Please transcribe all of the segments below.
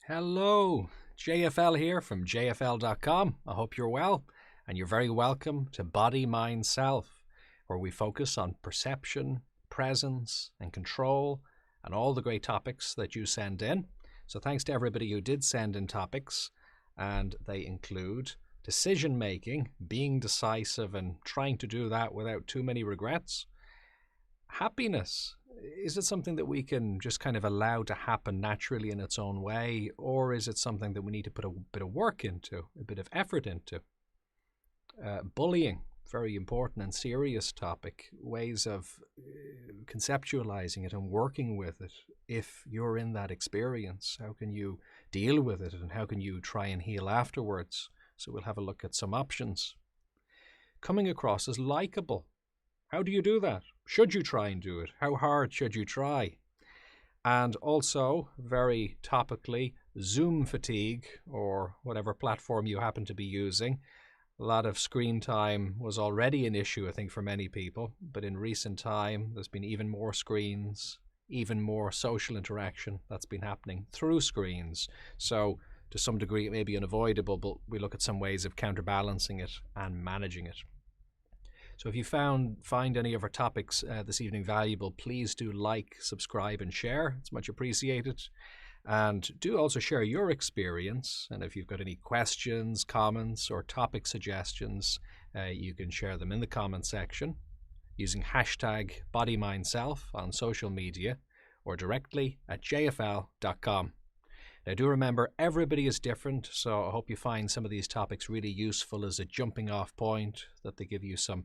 Hello, JFL here from JFL.com. I hope you're well, and you're very welcome to Body, Mind, Self, where we focus on perception, presence, and control, and all the great topics that you send in. So thanks to everybody who did send in topics, and they include decision making, being decisive, and trying to do that without too many regrets. Happiness. Is it something that we can just kind of allow to happen naturally in its own way, or is it something that we need to put a bit of work into, a bit of effort into? Bullying, very important and serious topic. Ways of conceptualizing it and working with it. If you're in that experience, how can you deal with it, and how can you try and heal afterwards? So we'll have a look at some options. Coming across as likable. How do you do that? Should you try and do it? How hard should you try? And also, very topically, Zoom fatigue, or whatever platform you happen to be using. A lot of screen time was already an issue, I think, for many people. But in recent time, there's been even more screens, even more social interaction that's been happening through screens. So to some degree, it may be unavoidable, but we look at some ways of counterbalancing it and managing it. So if you find any of our topics this evening valuable, please do like, subscribe, and share. It's much appreciated. And do also share your experience. And if you've got any questions, comments, or topic suggestions, you can share them in the comment section using hashtag bodymindself on social media or directly at jfl.com. Now do remember, everybody is different, so I hope you find some of these topics really useful as a jumping off point, that they give you some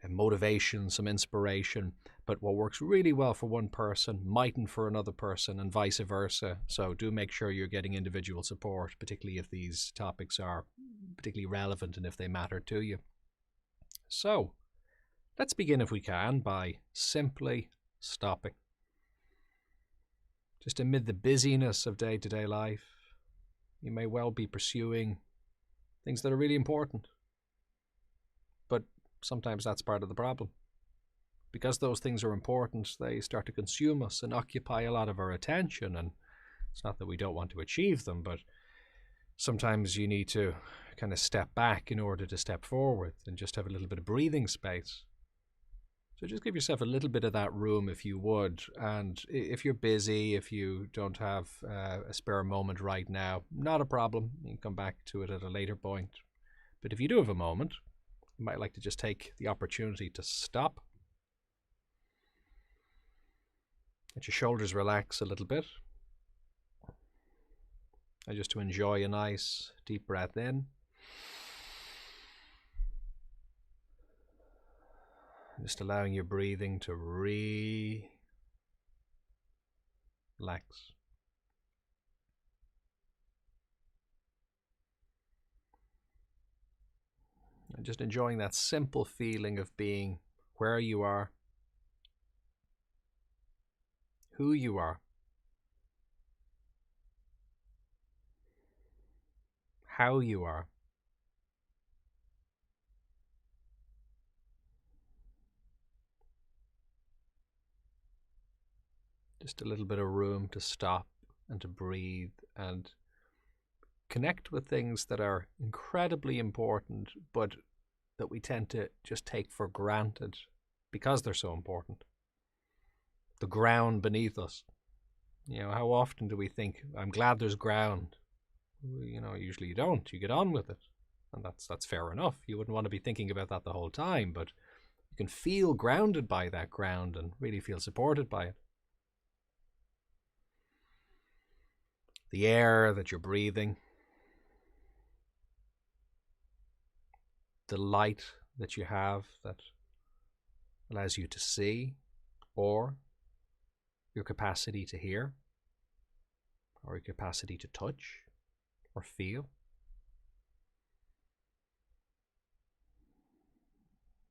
motivation, some inspiration. But what works really well for one person mightn't for another person, and vice versa. So do make sure you're getting individual support, particularly if these topics are particularly relevant and if they matter to you. So let's begin, if we can, by simply stopping. Just amid the busyness of day-to-day life, you may well be pursuing things that are really important. But sometimes that's part of the problem. Because those things are important, they start to consume us and occupy a lot of our attention. And it's not that we don't want to achieve them, but sometimes you need to kind of step back in order to step forward and just have a little bit of breathing space. So just give yourself a little bit of that room if you would. And if you're busy, if you don't have a spare moment right now, not a problem. You can come back to it at a later point. But if you do have a moment, you might like to just take the opportunity to stop. Let your shoulders relax a little bit. And just to enjoy a nice deep breath in. Just allowing your breathing to relax. And just enjoying that simple feeling of being where you are, who you are, how you are. Just a little bit of room to stop and to breathe and connect with things that are incredibly important, but that we tend to just take for granted because they're so important. The ground beneath us. You know, how often do we think, I'm glad there's ground? You know, usually you don't. You get on with it. And that's fair enough. You wouldn't want to be thinking about that the whole time, but you can feel grounded by that ground and really feel supported by it. The air that you're breathing, the light that you have that allows you to see, or your capacity to hear, or your capacity to touch or feel.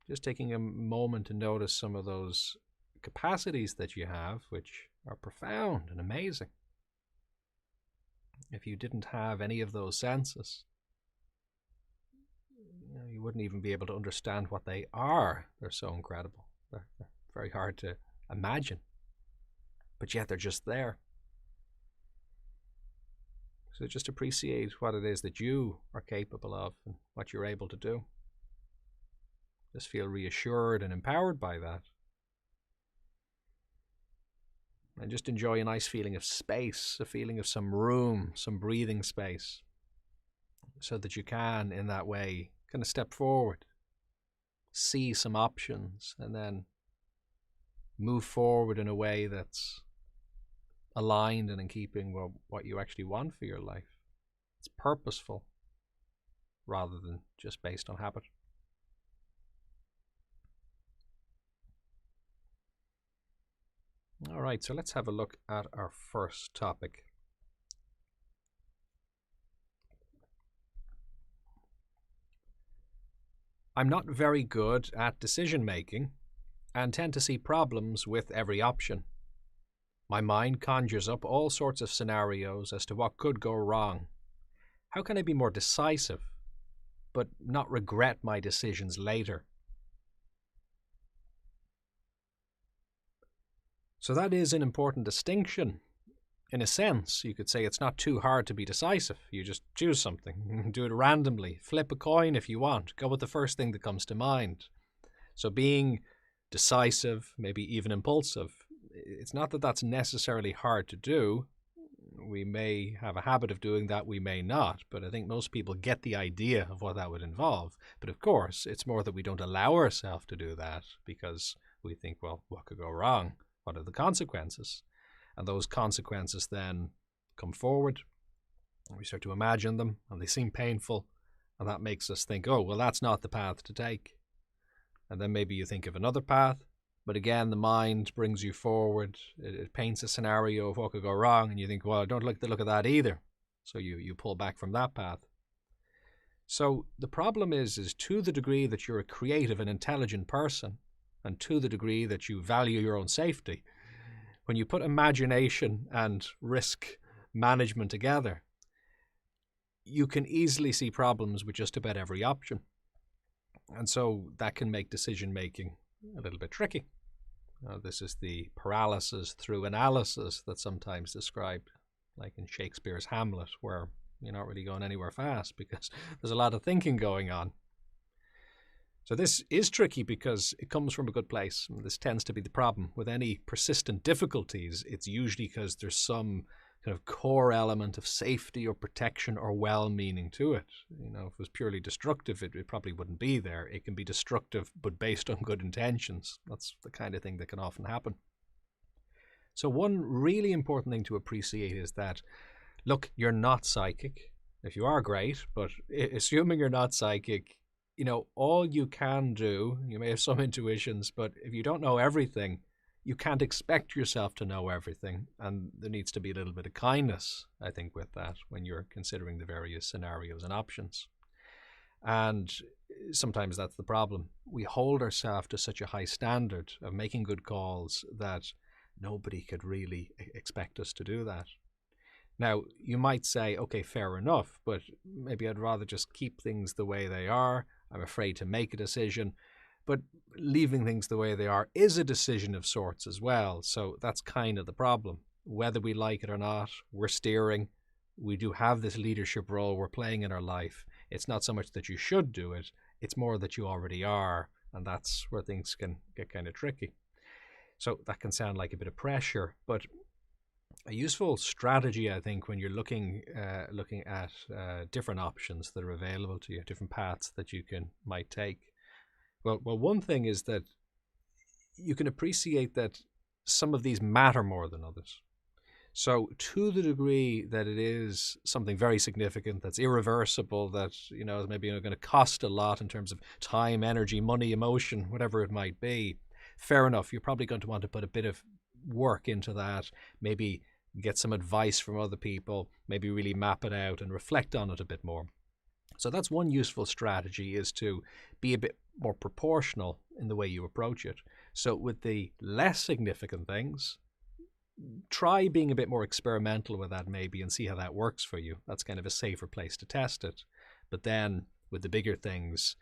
Just taking a moment to notice some of those capacities that you have, which are profound and amazing. If you didn't have any of those senses, you wouldn't even be able to understand what they are. They're so incredible. They're very hard to imagine, but yet they're just there. So just appreciate what it is that you are capable of and what you're able to do. Just feel reassured and empowered by that. And just enjoy a nice feeling of space, a feeling of some room, some breathing space, so that you can, in that way, kind of step forward, see some options, and then move forward in a way that's aligned and in keeping with what you actually want for your life. It's purposeful rather than just based on habit. All right, so let's have a look at our first topic. I'm not very good at decision making and tend to see problems with every option. My mind conjures up all sorts of scenarios as to what could go wrong. How can I be more decisive, but not regret my decisions later? So that is an important distinction. In a sense, you could say it's not too hard to be decisive. You just choose something, do it randomly, flip a coin if you want, go with the first thing that comes to mind. So being decisive, maybe even impulsive, it's not that that's necessarily hard to do. We may have a habit of doing that, we may not, but I think most people get the idea of what that would involve. But of course, it's more that we don't allow ourselves to do that because we think, well, what could go wrong? What are the consequences? And those consequences then come forward, and we start to imagine them, and they seem painful, and that makes us think, oh, well, that's not the path to take. And then maybe you think of another path, but again, the mind brings you forward. It paints a scenario of what could go wrong, and you think, well, I don't like the look of that either. So you pull back from that path. So the problem is to the degree that you're a creative and intelligent person, and to the degree that you value your own safety, when you put imagination and risk management together, you can easily see problems with just about every option. And so that can make decision making a little bit tricky. This is the paralysis through analysis that's sometimes described, like in Shakespeare's Hamlet, where you're not really going anywhere fast because there's a lot of thinking going on. So this is tricky because it comes from a good place. This tends to be the problem. With any persistent difficulties, it's usually because there's some kind of core element of safety or protection or well-meaning to it. If it was purely destructive, it probably wouldn't be there. It can be destructive, but based on good intentions. That's the kind of thing that can often happen. So one really important thing to appreciate is that, look, you're not psychic. If you are, great, but assuming you're not psychic, all you can do, you may have some intuitions, but if you don't know everything, you can't expect yourself to know everything. And there needs to be a little bit of kindness, I think, with that when you're considering the various scenarios and options. And sometimes that's the problem. We hold ourselves to such a high standard of making good calls that nobody could really expect us to do that. Now, you might say, okay, fair enough, but maybe I'd rather just keep things the way they are. I'm afraid to make a decision. But leaving things the way they are is a decision of sorts as well. So that's kind of the problem. Whether we like it or not, we're steering. We do have this leadership role we're playing in our life. It's not so much that you should do it. It's more that you already are. And that's where things can get kind of tricky. So that can sound like a bit of pressure, but a useful strategy, I think, when you're looking at different options that are available to you, different paths that you might take. Well, one thing is that you can appreciate that some of these matter more than others. So to the degree that it is something very significant, that's irreversible, that is maybe going to cost a lot in terms of time, energy, money, emotion, whatever it might be, fair enough. You're probably going to want to put a bit of work into that, maybe get some advice from other people, maybe really map it out and reflect on it a bit more. So that's one useful strategy, is to be a bit more proportional in the way you approach it. So with the less significant things, try being a bit more experimental with that maybe and see how that works for you. That's kind of a safer place to test it. But then with the bigger things,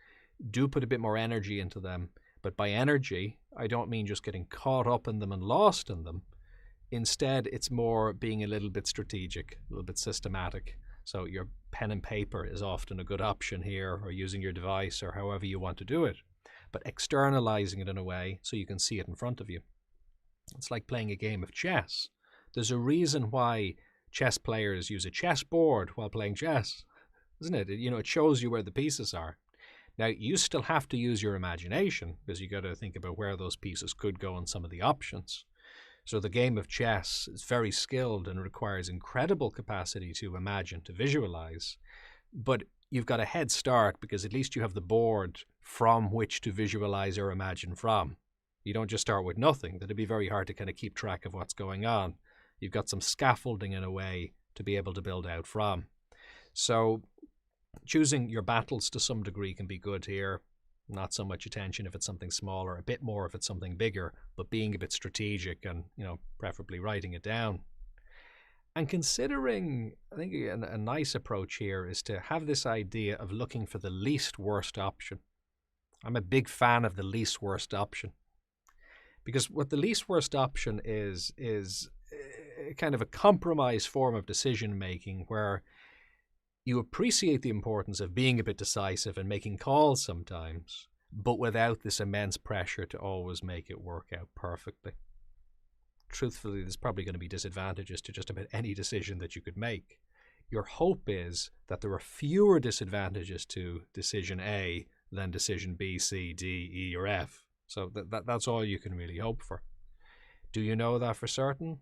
do put a bit more energy into them. But by energy, I don't mean just getting caught up in them and lost in them. Instead, it's more being a little bit strategic, a little bit systematic. So your pen and paper is often a good option here, or using your device, or however you want to do it, but externalizing it in a way so you can see it in front of you. It's like playing a game of chess. There's a reason why chess players use a chessboard while playing chess, isn't it? It shows you where the pieces are. Now, you still have to use your imagination, because you got to think about where those pieces could go and some of the options. So the game of chess is very skilled and requires incredible capacity to imagine, to visualize. But you've got a head start because at least you have the board from which to visualize or imagine from. You don't just start with nothing. That'd be very hard to kind of keep track of what's going on. You've got some scaffolding in a way to be able to build out from. So choosing your battles to some degree can be good here. Not so much attention if it's something smaller, a bit more if it's something bigger, but being a bit strategic and, preferably writing it down. And considering, I think a nice approach here is to have this idea of looking for the least worst option. I'm a big fan of the least worst option, because what the least worst option is kind of a compromise form of decision making where you appreciate the importance of being a bit decisive and making calls sometimes, but without this immense pressure to always make it work out perfectly. Truthfully, there's probably going to be disadvantages to just about any decision that you could make. Your hope is that there are fewer disadvantages to decision A than decision B, C, D, E, or F. So that's all you can really hope for. Do you know that for certain?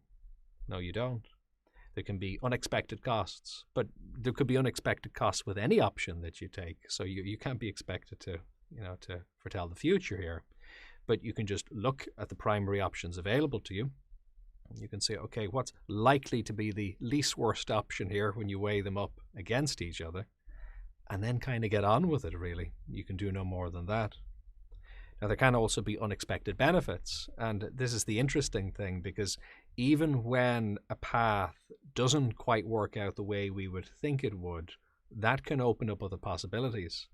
No, you don't. There can be unexpected costs, but there could be unexpected costs with any option that you take. So you can't be expected to foretell the future here, but you can just look at the primary options available to you. You can say, okay, what's likely to be the least worst option here when you weigh them up against each other, and then kind of get on with it, really. You can do no more than that. Now, there can also be unexpected benefits, and this is the interesting thing, because even when a path doesn't quite work out the way we would think it would, that can open up other possibilities.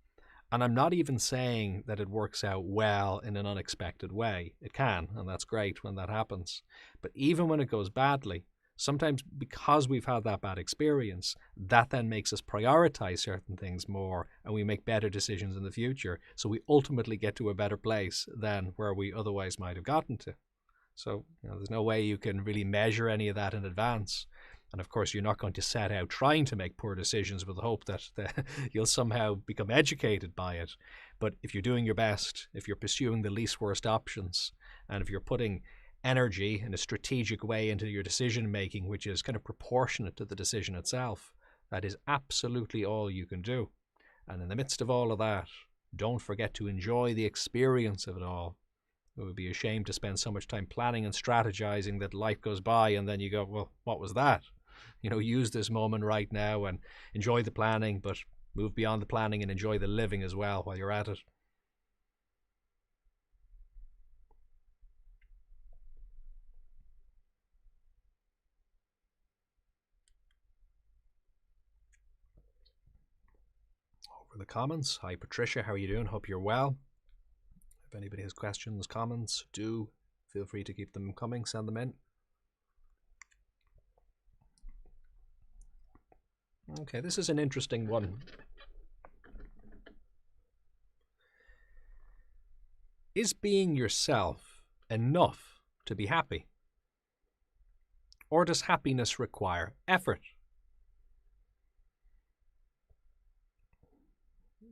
And I'm not even saying that it works out well in an unexpected way. It can, and that's great when that happens. But even when it goes badly, sometimes because we've had that bad experience, that then makes us prioritize certain things more, and we make better decisions in the future. So we ultimately get to a better place than where we otherwise might have gotten to. So there's no way you can really measure any of that in advance. And of course, you're not going to set out trying to make poor decisions with the hope that you'll somehow become educated by it. But if you're doing your best, if you're pursuing the least worst options, and if you're putting energy in a strategic way into your decision making, which is kind of proportionate to the decision itself, that is absolutely all you can do. And in the midst of all of that, don't forget to enjoy the experience of it all. It would be a shame to spend so much time planning and strategizing that life goes by and then you go, well, what was that? Use this moment right now and enjoy the planning, but move beyond the planning and enjoy the living as well while you're at it. Over the comments. Hi, Patricia. How are you doing? Hope you're well. If anybody has questions, comments, do feel free to keep them coming. Send them in. Okay, this is an interesting one. Is being yourself enough to be happy? Or does happiness require effort?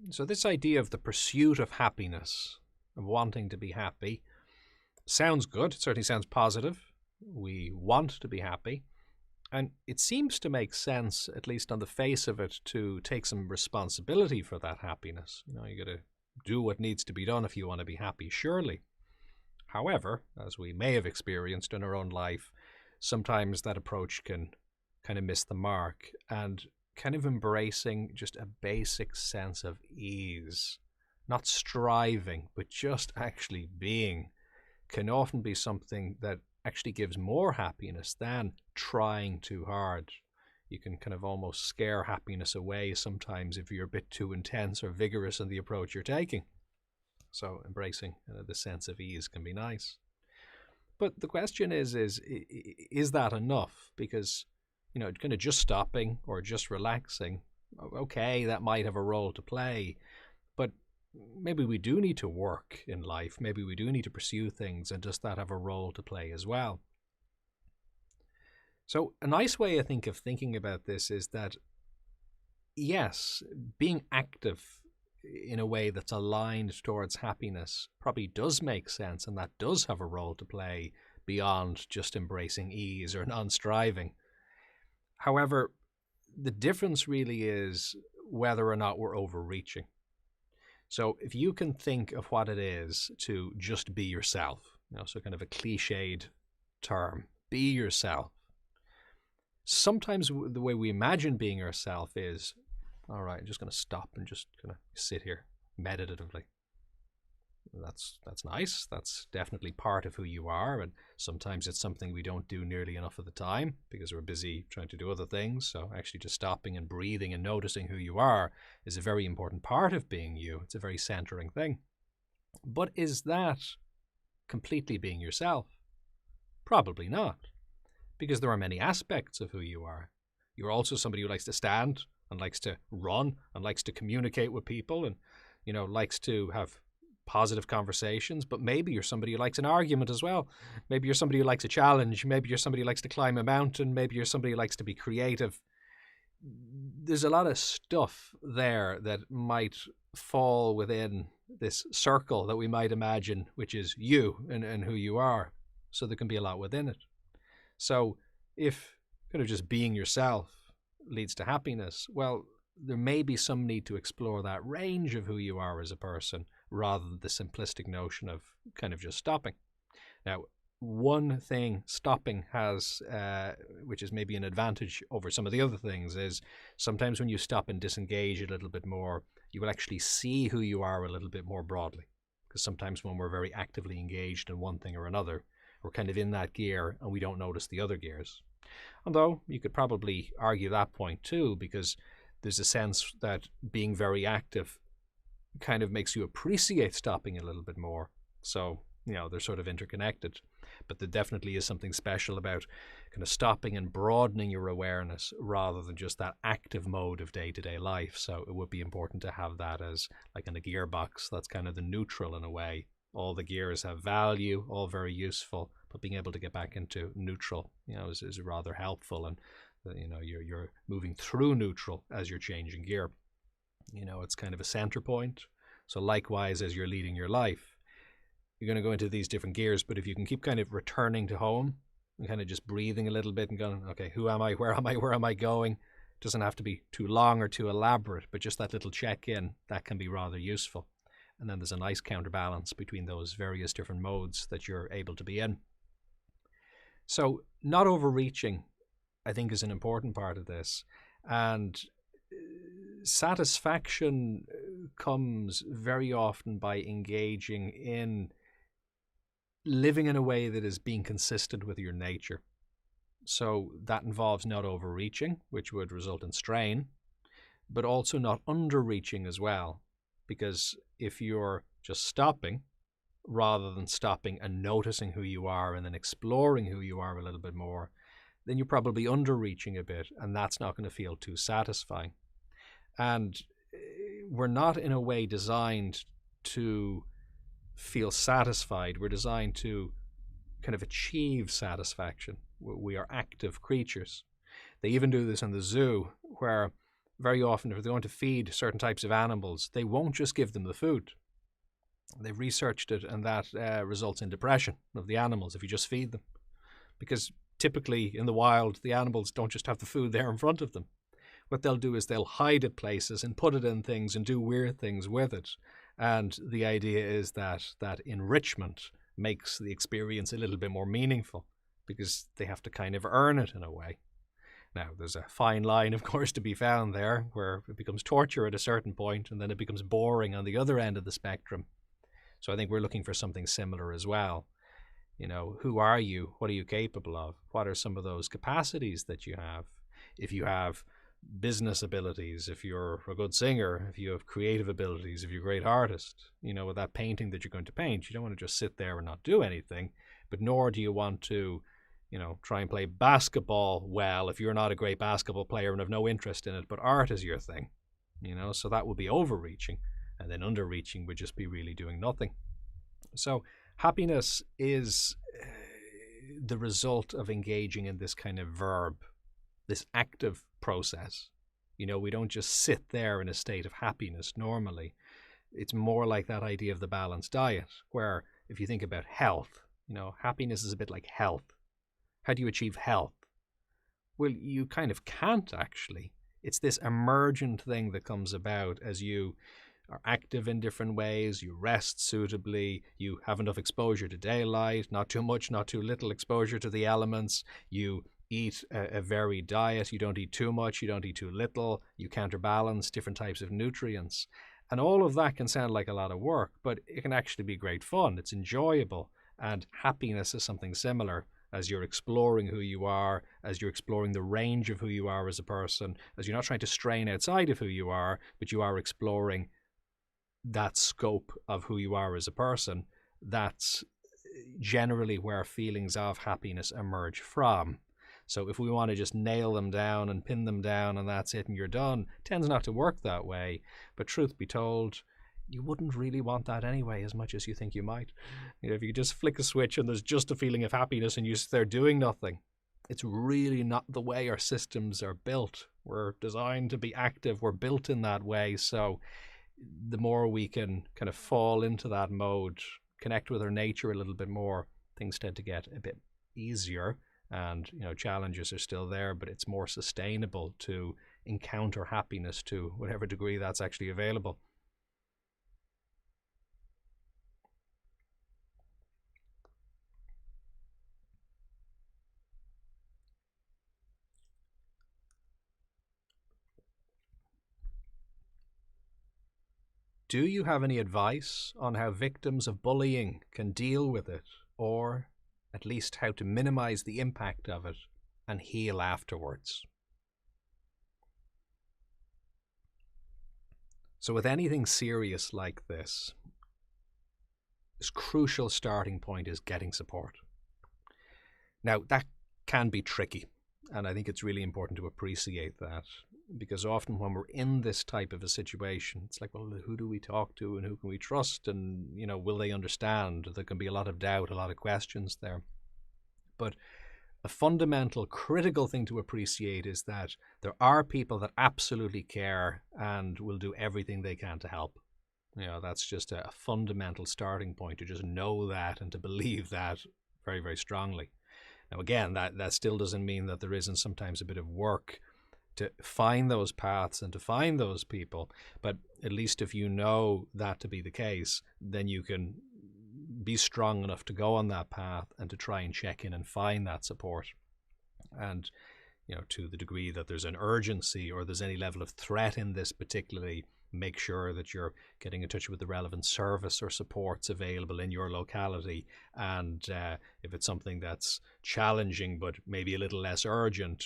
So this idea of the pursuit of happiness, of wanting to be happy, sounds good. It certainly sounds positive. We want to be happy. And it seems to make sense, at least on the face of it, to take some responsibility for that happiness. You got to do what needs to be done if you want to be happy, surely. However, as we may have experienced in our own life, sometimes that approach can kind of miss the mark, and kind of embracing just a basic sense of ease, not striving, but just actually being, can often be something that actually gives more happiness than trying too hard. You can kind of almost scare happiness away sometimes if you're a bit too intense or vigorous in the approach you're taking. So embracing the sense of ease can be nice. But the question is that enough? Because, kind of just stopping or just relaxing, okay, that might have a role to play, but maybe we do need to work in life. Maybe we do need to pursue things, and does that have a role to play as well? So a nice way, I think, of thinking about this is that, yes, being active in a way that's aligned towards happiness probably does make sense, and that does have a role to play beyond just embracing ease or non-striving. However, the difference really is whether or not we're overreaching. So if you can think of what it is to just be yourself, so kind of a cliched term, be yourself. Sometimes the way we imagine being ourselves is, all right, I'm just going to stop and just kind of sit here meditatively. That's nice. That's definitely part of who you are. And sometimes it's something we don't do nearly enough of the time because we're busy trying to do other things. So actually just stopping and breathing and noticing who you are is a very important part of being you. It's a very centering thing. But is that completely being yourself? Probably not, because there are many aspects of who you are. You're also somebody who likes to stand and likes to run and likes to communicate with people and, likes to have positive conversations, but maybe you're somebody who likes an argument as well. Maybe you're somebody who likes a challenge. Maybe you're somebody who likes to climb a mountain. Maybe you're somebody who likes to be creative. There's a lot of stuff there that might fall within this circle that we might imagine, which is you and who you are. So there can be a lot within it. So if kind of just being yourself leads to happiness, well, there may be some need to explore that range of who you are as a person rather than the simplistic notion of kind of just stopping. Now, one thing stopping has, which is maybe an advantage over some of the other things, is sometimes when you stop and disengage a little bit more, you will actually see who you are a little bit more broadly. Because sometimes when we're very actively engaged in one thing or another, we're kind of in that gear and we don't notice the other gears. Although you could probably argue that point too, because there's a sense that being very active kind of makes you appreciate stopping a little bit more. So, they're sort of interconnected. But there definitely is something special about kind of stopping and broadening your awareness rather than just that active mode of day-to-day life. So it would be important to have that as like in a gearbox. That's kind of the neutral in a way. All the gears have value, all very useful, but being able to get back into neutral, is rather helpful. And you're moving through neutral as you're changing gear. It's kind of a center point. So likewise, as you're leading your life, you're going to go into these different gears, but if you can keep kind of returning to home and kind of just breathing a little bit and going, okay, who am I? Where am I going? It doesn't have to be too long or too elaborate, but just that little check-in, that can be rather useful. And then there's a nice counterbalance between those various different modes that you're able to be in. So not overreaching, I think, is an important part of this. And satisfaction comes very often by engaging in living in a way that is being consistent with your nature. So that involves not overreaching, which would result in strain, but also not underreaching as well. Because if you're just stopping, rather than stopping and noticing who you are and then exploring who you are a little bit more, then you're probably underreaching a bit, and that's not going to feel too satisfying. And we're not in a way designed to feel satisfied. We're designed to kind of achieve satisfaction. We are active creatures. They even do this in the zoo, where very often if they're going to feed certain types of animals, they won't just give them the food. They've researched it, and that results in depression of the animals if you just feed them. Because typically in the wild, the animals don't just have the food there in front of them. What they'll do is they'll hide it places and put it in things and do weird things with it. And the idea is that enrichment makes the experience a little bit more meaningful because they have to kind of earn it in a way. Now, there's a fine line, of course, to be found there where it becomes torture at a certain point and then it becomes boring on the other end of the spectrum. So I think we're looking for something similar as well. Who are you? What are you capable of? What are some of those capacities that you have? If you have business abilities, if you're a good singer, if you have creative abilities, if you're a great artist, with that painting that you're going to paint, you don't want to just sit there and not do anything. but nor do you want to, try and play basketball well if you're not a great basketball player and have no interest in it, but art is your thing, so that would be overreaching, and then underreaching would just be really doing nothing. So happiness is the result of engaging in this kind of verb, this active process. We don't just sit there in a state of happiness normally. It's more like that idea of the balanced diet, where if you think about health, happiness is a bit like health. How do you achieve health? Well, you kind of can't actually. It's this emergent thing that comes about as you are active in different ways, you rest suitably, you have enough exposure to daylight, not too much, not too little exposure to the elements, you eat a varied diet, you don't eat too much, you don't eat too little, you counterbalance different types of nutrients. And all of that can sound like a lot of work, but it can actually be great fun. It's enjoyable. And happiness is something similar. As you're exploring who you are, as you're exploring the range of who you are as a person, as you're not trying to strain outside of who you are, but you are exploring that scope of who you are as a person, that's generally where feelings of happiness emerge from. So if we want to just nail them down and pin them down and that's it and you're done, it tends not to work that way. But truth be told, you wouldn't really want that anyway, as much as you think you might. If you just flick a switch and there's just a feeling of happiness and you're there doing nothing, it's really not the way our systems are built. We're designed to be active. We're built in that way. So the more we can kind of fall into that mode, connect with our nature a little bit more, things tend to get a bit easier. And, challenges are still there, but it's more sustainable to encounter happiness to whatever degree that's actually available. Do you have any advice on how victims of bullying can deal with it, or at least how to minimize the impact of it and heal afterwards? So with anything serious like this crucial starting point is getting support. Now, that can be tricky, and I think it's really important to appreciate that, because often when we're in this type of a situation, it's like, well, who do we talk to and who can we trust, and will they understand? There can be a lot of doubt, a lot of questions there. But a fundamental critical thing to appreciate is that there are people that absolutely care and will do everything they can to help. That's just a fundamental starting point, to just know that and to believe that very, very strongly. Now, again, that still doesn't mean that there isn't sometimes a bit of work to find those paths and to find those people. But at least if you know that to be the case, then you can be strong enough to go on that path and to try and check in and find that support. And, to the degree that there's an urgency or there's any level of threat in this particularly, make sure that you're getting in touch with the relevant service or supports available in your locality. And if it's something that's challenging but maybe a little less urgent,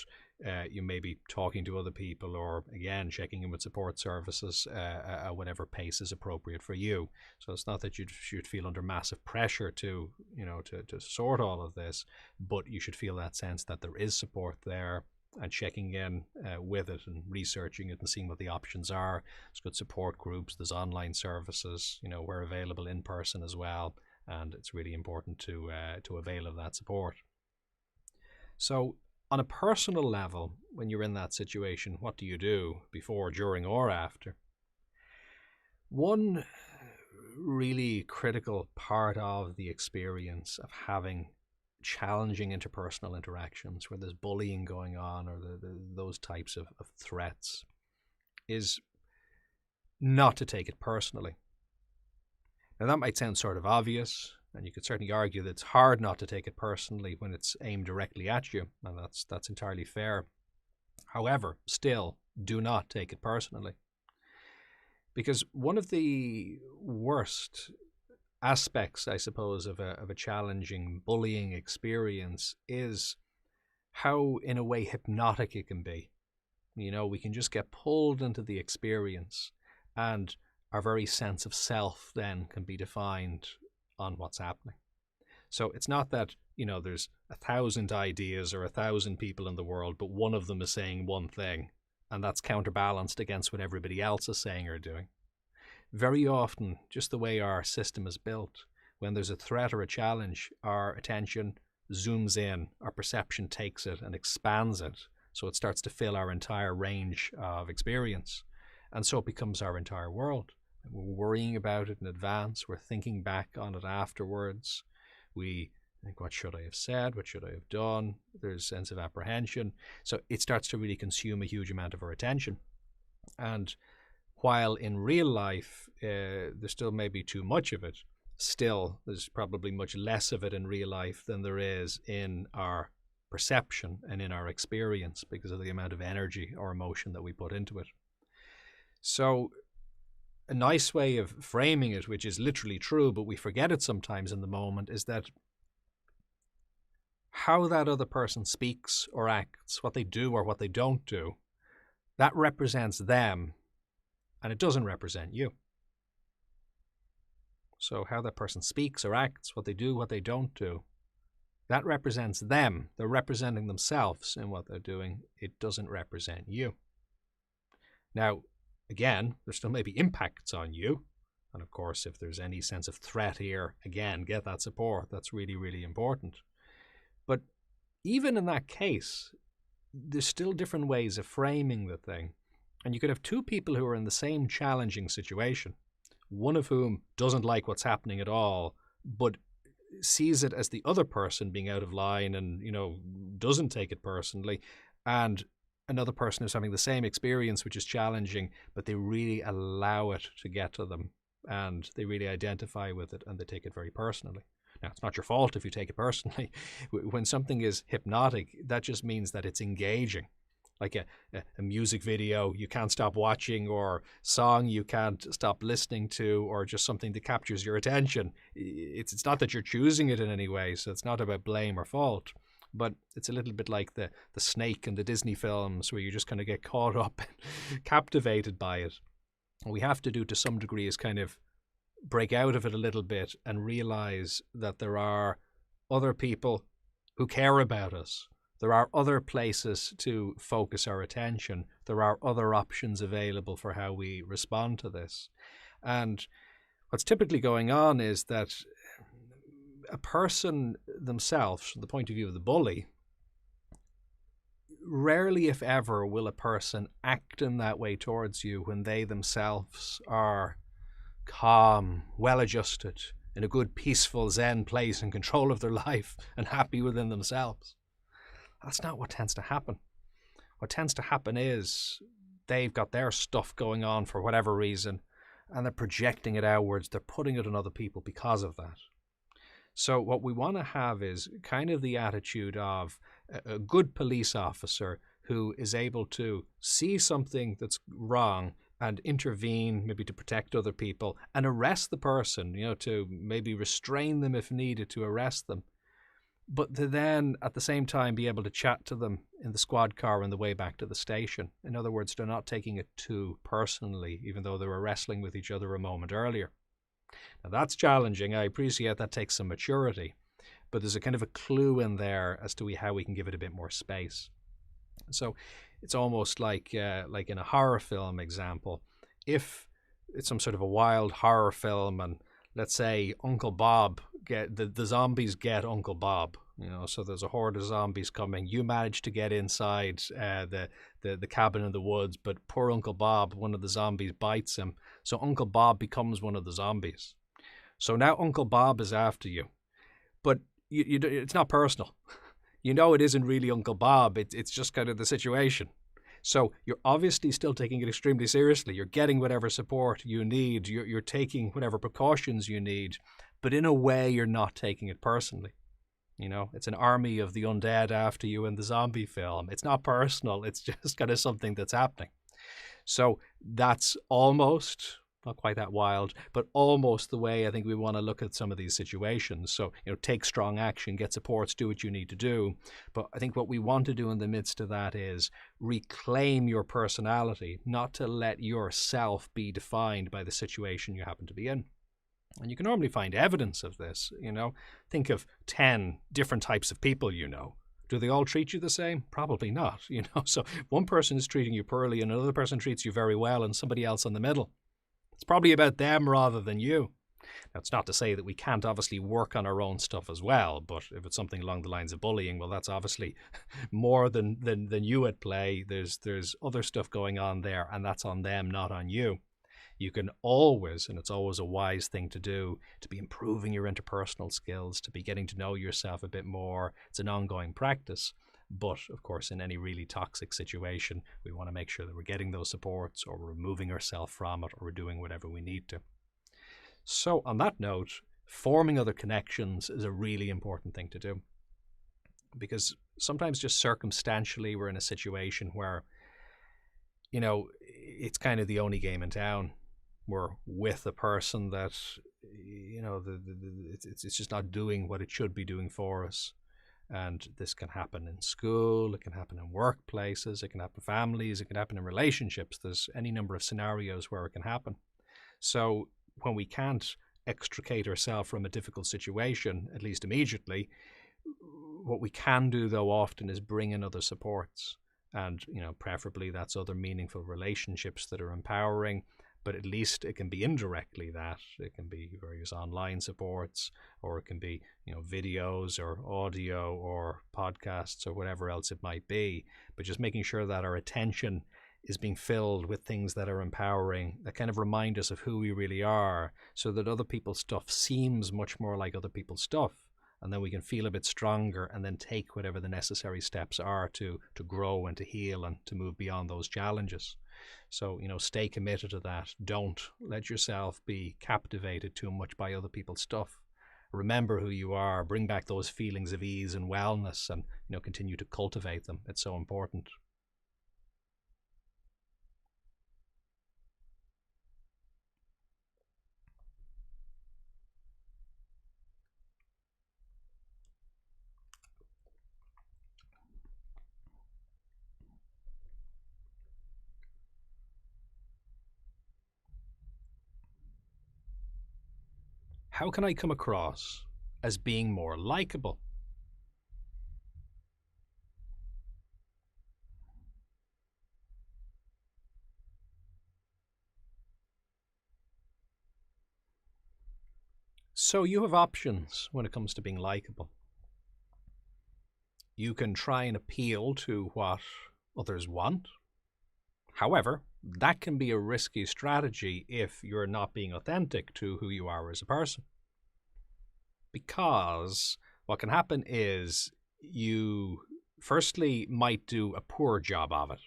you may be talking to other people, or again checking in with support services at whatever pace is appropriate for you. So it's not that you should feel under massive pressure to sort all of this, but you should feel that sense that there is support there, and checking in with it and researching it and seeing what the options are. There's good support groups, there's online services, we're available in person as well, and it's really important to avail of that support. So on a personal level, when you're in that situation, what do you do before, during, or after? One really critical part of the experience of having challenging interpersonal interactions where there's bullying going on, or those types of threats, is not to take it personally. Now, that might sound sort of obvious, and you could certainly argue that it's hard not to take it personally when it's aimed directly at you, and that's entirely fair. However, still, do not take it personally. Because one of the worst aspects, I suppose, of a challenging bullying experience is how, in a way, hypnotic it can be. We can just get pulled into the experience, and our very sense of self then can be defined on what's happening. So it's not that, there's 1,000 ideas or 1,000 people in the world, but one of them is saying one thing, and that's counterbalanced against what everybody else is saying or doing. Very often, just the way our system is built, when there's a threat or a challenge, our attention zooms in, our perception takes it and expands it, so it starts to fill our entire range of experience. And so it becomes our entire world. We're worrying about it in advance, we're thinking back on it afterwards, we think, what should I have said, what should I have done? There's a sense of apprehension. So it starts to really consume a huge amount of our attention. And while in real life there's still maybe too much of it, still there's probably much less of it in real life than there is in our perception and in our experience, because of the amount of energy or emotion that we put into it. So a nice way of framing it, which is literally true, but we forget it sometimes in the moment, is that how that other person speaks or acts, what they do or what they don't do, that represents them, and it doesn't represent you. So how that person speaks or acts, what they do, what they don't do, that represents them. They're representing themselves in what they're doing. It doesn't represent you. Now, again, there still may be impacts on you. And of course, if there's any sense of threat here, again, get that support. That's really, really important. But even in that case, there's still different ways of framing the thing. And you could have two people who are in the same challenging situation, one of whom doesn't like what's happening at all, but sees it as the other person being out of line and, doesn't take it personally. And another person who's having the same experience, which is challenging, but they really allow it to get to them and they really identify with it and they take it very personally. Now, it's not your fault if you take it personally. When something is hypnotic, that just means that it's engaging. Like a music video you can't stop watching, or song you can't stop listening to, or just something that captures your attention. It's not that you're choosing it in any way, so it's not about blame or fault. But it's a little bit like the snake in the Disney films, where you just kind of get caught up and captivated by it. What we have to do to some degree is kind of break out of it a little bit and realize that there are other people who care about us. There are other places to focus our attention. There are other options available for how we respond to this. And what's typically going on is that a person themselves, from the point of view of the bully, rarely, if ever, will a person act in that way towards you when they themselves are calm, well-adjusted, in a good, peaceful, zen place, in control of their life and happy within themselves. That's not what tends to happen. What tends to happen is they've got their stuff going on for whatever reason, and they're projecting it outwards. They're putting it on other people because of that. So what we want to have is kind of the attitude of a good police officer who is able to see something that's wrong and intervene, maybe to protect other people, and arrest the person, to maybe restrain them if needed, to arrest them. But to then, at the same time, be able to chat to them in the squad car on the way back to the station. In other words, they're not taking it too personally, even though they were wrestling with each other a moment earlier. Now, that's challenging. I appreciate that takes some maturity. But there's a kind of a clue in there as to how we can give it a bit more space. So it's almost like in a horror film example. If it's some sort of a wild horror film and let's say Uncle Bob, the zombies get Uncle Bob, so there's a horde of zombies coming. You manage to get inside the cabin in the woods, but poor Uncle Bob, one of the zombies bites him. So Uncle Bob becomes one of the zombies. So now Uncle Bob is after you. But it's not personal. It isn't really Uncle Bob. It's just kind of the situation. So you're obviously still taking it extremely seriously. You're getting whatever support you need. You're taking whatever precautions you need. But in a way, you're not taking it personally. It's an army of the undead after you in the zombie film. It's not personal. It's just kind of something that's happening. So that's almost, not quite that wild, but almost the way I think we want to look at some of these situations. So, take strong action, get supports, do what you need to do. But I think what we want to do in the midst of that is reclaim your personality, not to let yourself be defined by the situation you happen to be in. And you can normally find evidence of this, Think of 10 different types of people you know. Do they all treat you the same? Probably not, So one person is treating you poorly and another person treats you very well and somebody else in the middle. It's probably about them rather than you. Now, it's not to say that we can't obviously work on our own stuff as well, but if it's something along the lines of bullying, well, that's obviously more than you at play. There's other stuff going on there, and that's on them, not on you. You can always, and it's always a wise thing to do, to be improving your interpersonal skills, to be getting to know yourself a bit more. It's an ongoing practice. But, of course, in any really toxic situation, we want to make sure that we're getting those supports, or we're removing ourselves from it, or we're doing whatever we need to. So, on that note, forming other connections is a really important thing to do. Because sometimes just circumstantially we're in a situation where, it's kind of the only game in town. We're with a person that, it's just not doing what it should be doing for us. And this can happen in school, it can happen in workplaces, it can happen in families, it can happen in relationships. There's any number of scenarios where it can happen. So when we can't extricate ourselves from a difficult situation, at least immediately, what we can do, though, often is bring in other supports. And, preferably that's other meaningful relationships that are empowering, but at least it can be indirectly that. It can be various online supports, or it can be, videos or audio or podcasts or whatever else it might be. But just making sure that our attention is being filled with things that are empowering, that kind of remind us of who we really are, so that other people's stuff seems much more like other people's stuff. And then we can feel a bit stronger and then take whatever the necessary steps are to grow and to heal and to move beyond those challenges. So, stay committed to that. Don't let yourself be captivated too much by other people's stuff. Remember who you are, bring back those feelings of ease and wellness, and, continue to cultivate them. It's so important. How can I come across as being more likable? So you have options when it comes to being likable. You can try and appeal to what others want. However, that can be a risky strategy if you're not being authentic to who you are as a person. Because what can happen is you firstly might do a poor job of it.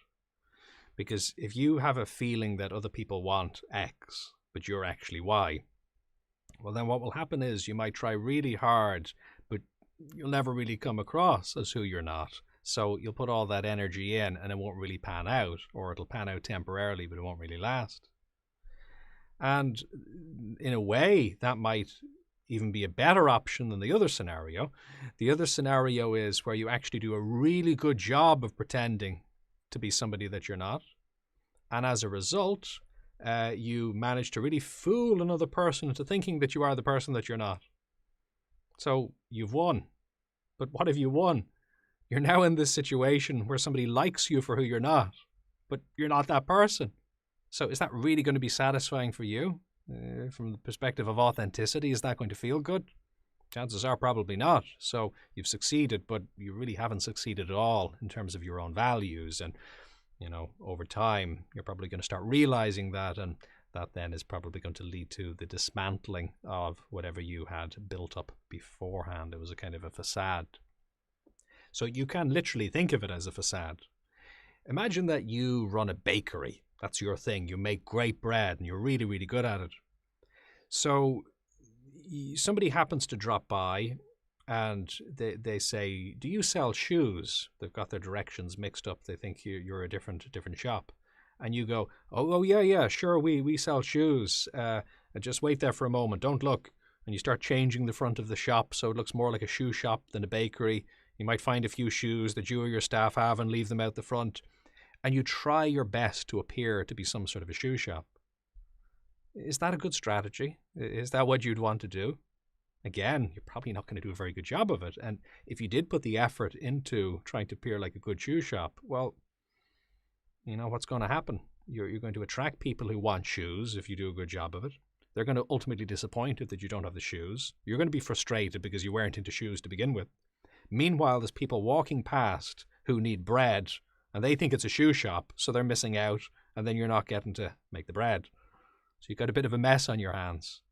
Because if you have a feeling that other people want X, but you're actually Y, well, then what will happen is you might try really hard, but you'll never really come across as who you're not. So you'll put all that energy in and it won't really pan out, or it'll pan out temporarily, but it won't really last. And in a way, that might even be a better option than the other scenario. The other scenario is where you actually do a really good job of pretending to be somebody that you're not. And as a result, you manage to really fool another person into thinking that you are the person that you're not. So you've won. But what have you won? You're now in this situation where somebody likes you for who you're not, but you're not that person. So is that really going to be satisfying for you? From the perspective of authenticity, is that going to feel good? Chances are probably not. So you've succeeded, but you really haven't succeeded at all in terms of your own values. And, over time, you're probably going to start realizing that, and that then is probably going to lead to the dismantling of whatever you had built up beforehand. It was a kind of a facade. So you can literally think of it as a facade. Imagine that you run a bakery. That's your thing. You make great bread and you're really, really good at it. So somebody happens to drop by and they say, do you sell shoes? They've got their directions mixed up. They think you're a different shop. And you go, oh yeah, sure, we sell shoes. Just wait there for a moment. Don't look. And you start changing the front of the shop so it looks more like a shoe shop than a bakery. You might find a few shoes that you or your staff have and leave them out the front. And you try your best to appear to be some sort of a shoe shop. Is that a good strategy? Is that what you'd want to do? Again, you're probably not going to do a very good job of it. And if you did put the effort into trying to appear like a good shoe shop, well, you know what's going to happen. You're going to attract people who want shoes if you do a good job of it. They're going to ultimately be disappointed that you don't have the shoes. You're going to be frustrated because you weren't into shoes to begin with. Meanwhile, there's people walking past who need bread, and they think it's a shoe shop, so they're missing out, and then you're not getting to make the bread. So you've got a bit of a mess on your hands.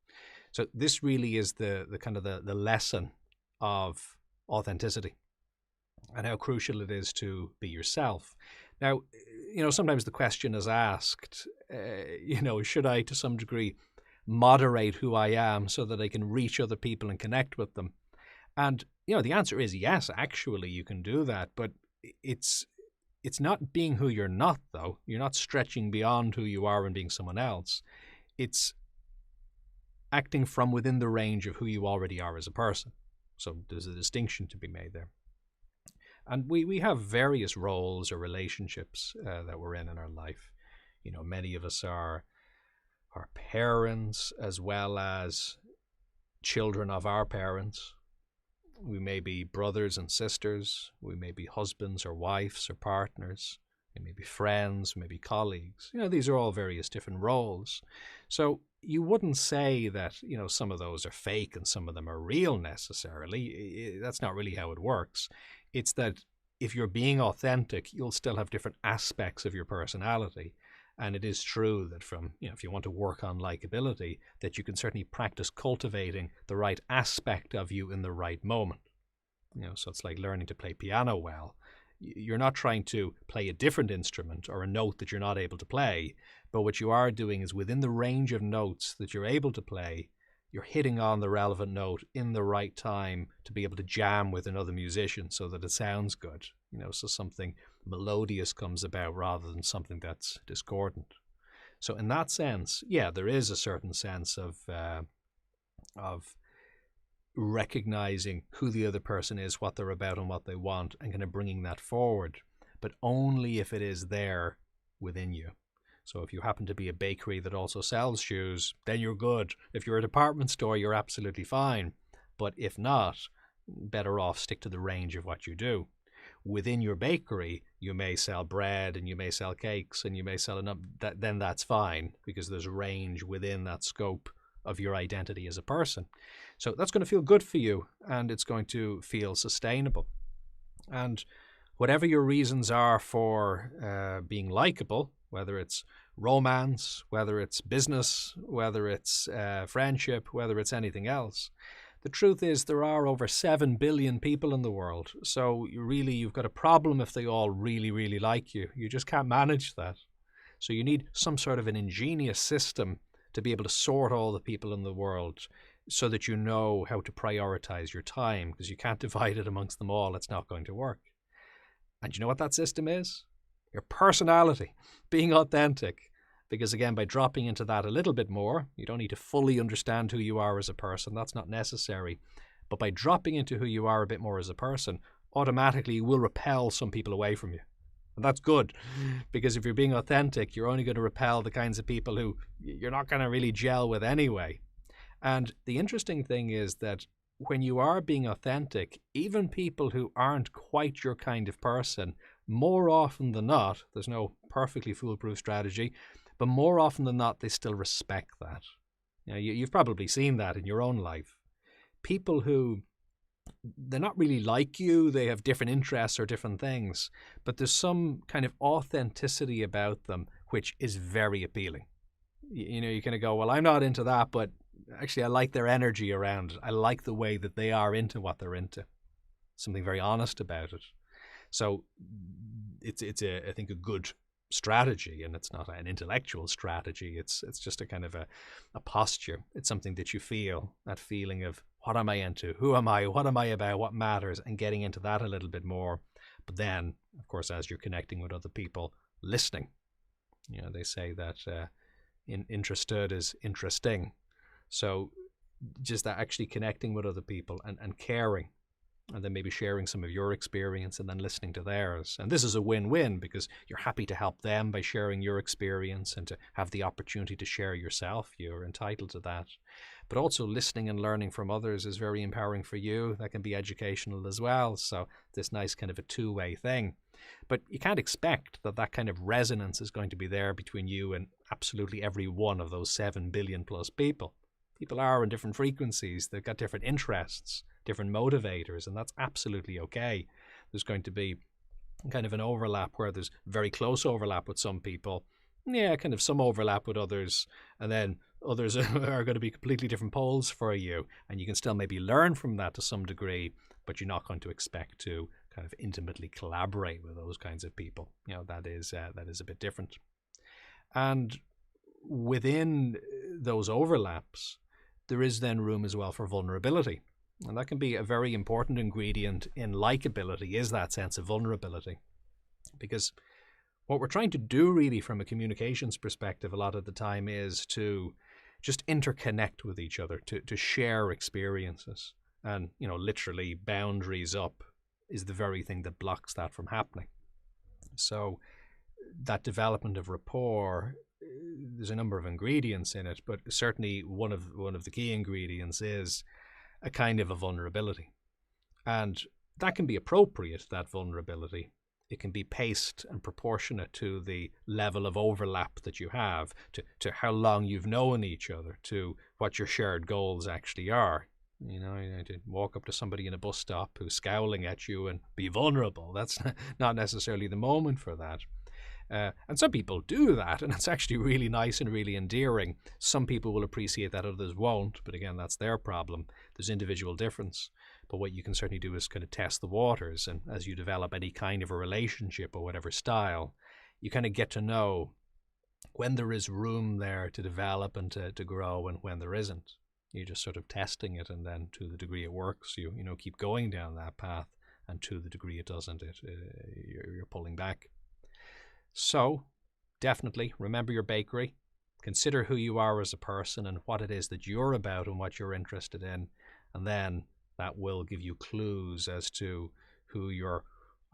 So this really is the kind of the lesson of authenticity and how crucial it is to be yourself. Now, sometimes the question is asked, should I to some degree moderate who I am so that I can reach other people and connect with them? And, the answer is yes, actually you can do that, but it's not being who you're not, though. You're not stretching beyond who you are and being someone else. It's acting from within the range of who you already are as a person. So there's a distinction to be made there. And we have various roles or relationships that we're in our life. Many of us are parents as well as children of our parents. We may be brothers and sisters. We may be husbands or wives or partners. We may be friends, maybe colleagues. These are all various different roles. So you wouldn't say that, some of those are fake and some of them are real necessarily. That's not really how it works. It's that if you're being authentic, you'll still have different aspects of your personality. And it is true that if you want to work on likability, that you can certainly practice cultivating the right aspect of you in the right moment. So it's like learning to play piano well. You're not trying to play a different instrument or a note that you're not able to play, but what you are doing is within the range of notes that you're able to play, you're hitting on the relevant note in the right time to be able to jam with another musician so that it sounds good. So something melodious comes about rather than something that's discordant. So in that sense, yeah, there is a certain sense of recognizing who the other person is, what they're about and what they want, and kind of bringing that forward, but only if it is there within you. So if you happen to be a bakery that also sells shoes, then you're good. If you're a department store, you're absolutely fine. But if not, better off stick to the range of what you do. Within your bakery, you may sell bread and you may sell cakes and you may sell enough, then that's fine because there's range within that scope of your identity as a person. So that's going to feel good for you and it's going to feel sustainable. And whatever your reasons are for being likable, whether it's romance, whether it's business, whether it's friendship, whether it's anything else, the truth is there are over 7 billion people in the world. So you've got a problem if they all really, really like you. You just can't manage that. So you need some sort of an ingenious system to be able to sort all the people in the world so that you know how to prioritize your time, because you can't divide it amongst them all. It's not going to work. And you know what that system is? Your personality, being authentic. Because again, by dropping into that a little bit more, you don't need to fully understand who you are as a person. That's not necessary. But by dropping into who you are a bit more as a person, automatically you will repel some people away from you. And that's good, because if you're being authentic, you're only going to repel the kinds of people who you're not going to really gel with anyway. And the interesting thing is that when you are being authentic, even people who aren't quite your kind of person, more often than not, there's no perfectly foolproof strategy, but more often than not, they still respect that. You've probably seen that in your own life. People who, they're not really like you, they have different interests or different things, but there's some kind of authenticity about them which is very appealing. You kind of go, well, I'm not into that, but actually I like their energy around it. I like the way that they are into what they're into. Something very honest about it. So it's I think a good strategy, and it's not an intellectual strategy. It's just a kind of a posture. It's something that you feel, that feeling of what am I into? Who am I? What am I about? What matters? And getting into that a little bit more. But then, of course, as you're connecting with other people, listening. They say that interested is interesting. So just that actually connecting with other people and caring and then maybe sharing some of your experience and then listening to theirs. And this is a win-win because you're happy to help them by sharing your experience and to have the opportunity to share yourself. You're entitled to that. But also listening and learning from others is very empowering for you. That can be educational as well. So this nice kind of a two-way thing. But you can't expect that that kind of resonance is going to be there between you and absolutely every one of those 7 billion plus people. People are in different frequencies. They've got different interests, different motivators, and that's absolutely okay. There's going to be kind of an overlap where there's very close overlap with some people. Yeah, kind of some overlap with others, and then others are going to be completely different poles for you, and you can still maybe learn from that to some degree, but you're not going to expect to kind of intimately collaborate with those kinds of people. That is a bit different. And within those overlaps, there is then room as well for vulnerability. And that can be a very important ingredient in likability, is that sense of vulnerability. Because what we're trying to do really from a communications perspective a lot of the time is to just interconnect with each other, to share experiences. And, literally boundaries up is the very thing that blocks that from happening. So that development of rapport, there's a number of ingredients in it, but certainly one of the key ingredients is a kind of a vulnerability. And that can be appropriate, that vulnerability. It can be paced and proportionate to the level of overlap that you have, to how long you've known each other, to what your shared goals actually are. To walk up to somebody in a bus stop who's scowling at you and be vulnerable, that's not necessarily the moment for that. And some people do that, and it's actually really nice and really endearing. Some people will appreciate that, others won't, but again, that's their problem. There's individual difference. But what you can certainly do is kind of test the waters, and as you develop any kind of a relationship or whatever style, you kind of get to know when there is room there to develop and to grow and when there isn't. You're just sort of testing it, and then to the degree it works, you keep going down that path, and to the degree it doesn't, you're pulling back. So, definitely remember your bakery. Consider who you are as a person and what it is that you're about and what you're interested in. And then that will give you clues as to who your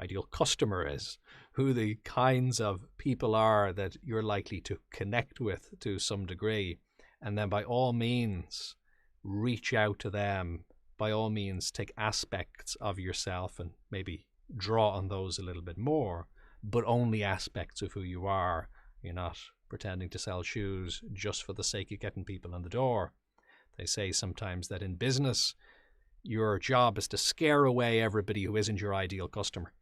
ideal customer is, who the kinds of people are that you're likely to connect with to some degree. And then by all means, reach out to them. By all means, take aspects of yourself and maybe draw on those a little bit more, but only aspects of who you are. You're not pretending to sell shoes just for the sake of getting people in the door. They say sometimes that in business, your job is to scare away everybody who isn't your ideal customer.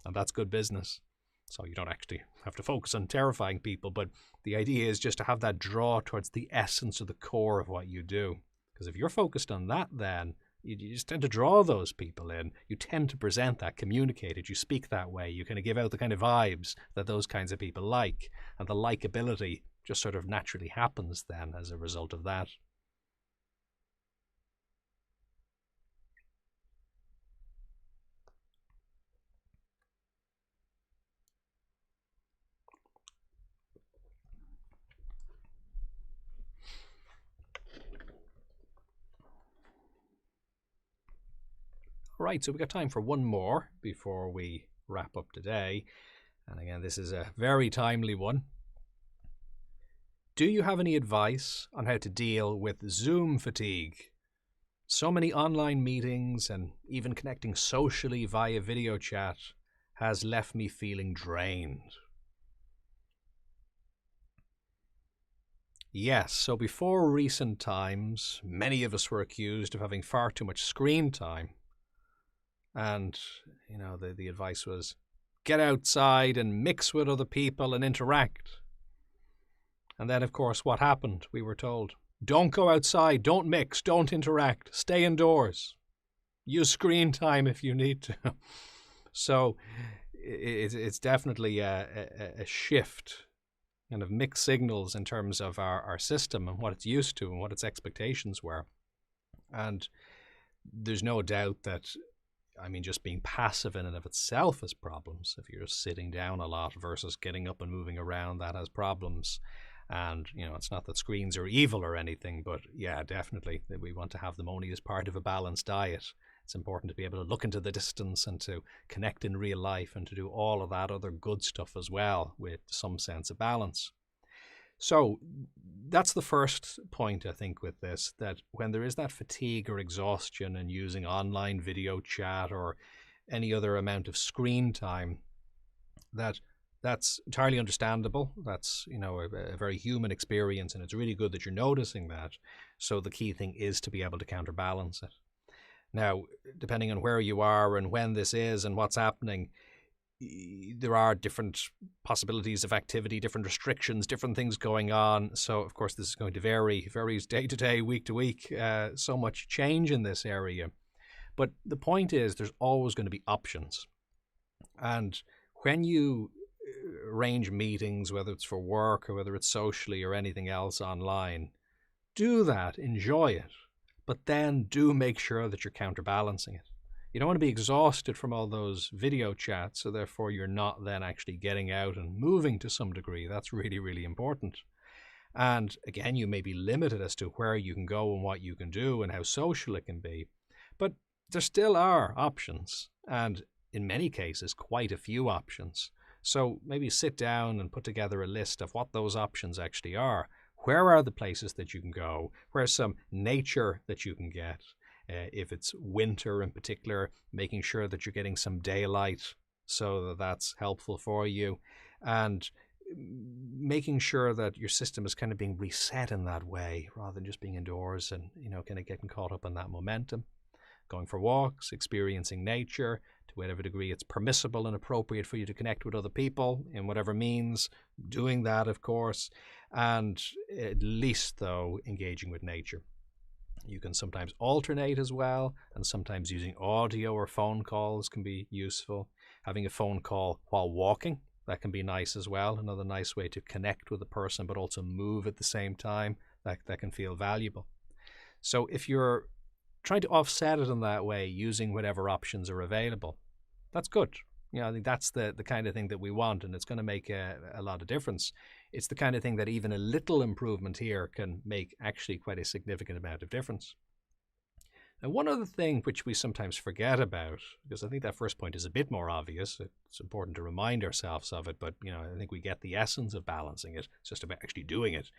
And that's good business. So you don't actually have to focus on terrifying people, but the idea is just to have that draw towards the essence or the core of what you do. Because if you're focused on that, then you just tend to draw those people in. You tend to present that, communicate it, you speak that way. You kind of give out the kind of vibes that those kinds of people like. And the likability just sort of naturally happens then as a result of that. Right, so we've got time for one more before we wrap up today. And again, this is a very timely one. Do you have any advice on how to deal with Zoom fatigue? So many online meetings and even connecting socially via video chat has left me feeling drained. Yes, so before recent times, many of us were accused of having far too much screen time. And, the advice was, get outside and mix with other people and interact. And then, of course, what happened? We were told, don't go outside, don't mix, don't interact, stay indoors. Use screen time if you need to. So it's definitely a shift, kind of mixed signals in terms of our system and what it's used to and what its expectations were. And there's no doubt that just being passive in and of itself has problems. If you're just sitting down a lot versus getting up and moving around, that has problems. And, it's not that screens are evil or anything, but yeah, definitely that we want to have them only as part of a balanced diet. It's important to be able to look into the distance and to connect in real life and to do all of that other good stuff as well with some sense of balance. So that's the first point, I think, with this, that when there is that fatigue or exhaustion and using online video chat or any other amount of screen time, that's entirely understandable. That's, a very human experience, and it's really good that you're noticing that. So the key thing is to be able to counterbalance it. Now, depending on where you are and when this is and what's happening, there are different possibilities of activity, different restrictions, different things going on. So, of course, this is going to vary, varies day to day, week to week. So much change in this area. But the point is, there's always going to be options. And when you arrange meetings, whether it's for work or whether it's socially or anything else online, do that, enjoy it. But then do make sure that you're counterbalancing it. You don't want to be exhausted from all those video chats, so therefore you're not then actually getting out and moving to some degree. That's really, really important. And again, you may be limited as to where you can go and what you can do and how social it can be. But there still are options, and in many cases, quite a few options. So maybe sit down and put together a list of what those options actually are. Where are the places that you can go? Where's some nature that you can get? If it's winter in particular, making sure that you're getting some daylight so that that's helpful for you, and making sure that your system is kind of being reset in that way rather than just being indoors and, kind of getting caught up in that momentum. Going for walks, experiencing nature, to whatever degree it's permissible and appropriate for you to connect with other people in whatever means, doing that, of course, and at least, though, engaging with nature. You can sometimes alternate as well, and sometimes using audio or phone calls can be useful. Having a phone call while walking, that can be nice as well. Another nice way to connect with a person but also move at the same time, that can feel valuable. So if you're trying to offset it in that way, using whatever options are available, that's good. I think that's the kind of thing that we want, and it's going to make a lot of difference. It's the kind of thing that even a little improvement here can make actually quite a significant amount of difference. Now, one other thing which we sometimes forget about, because I think that first point is a bit more obvious, it's important to remind ourselves of it, but I think we get the essence of balancing it. It's just about actually doing it.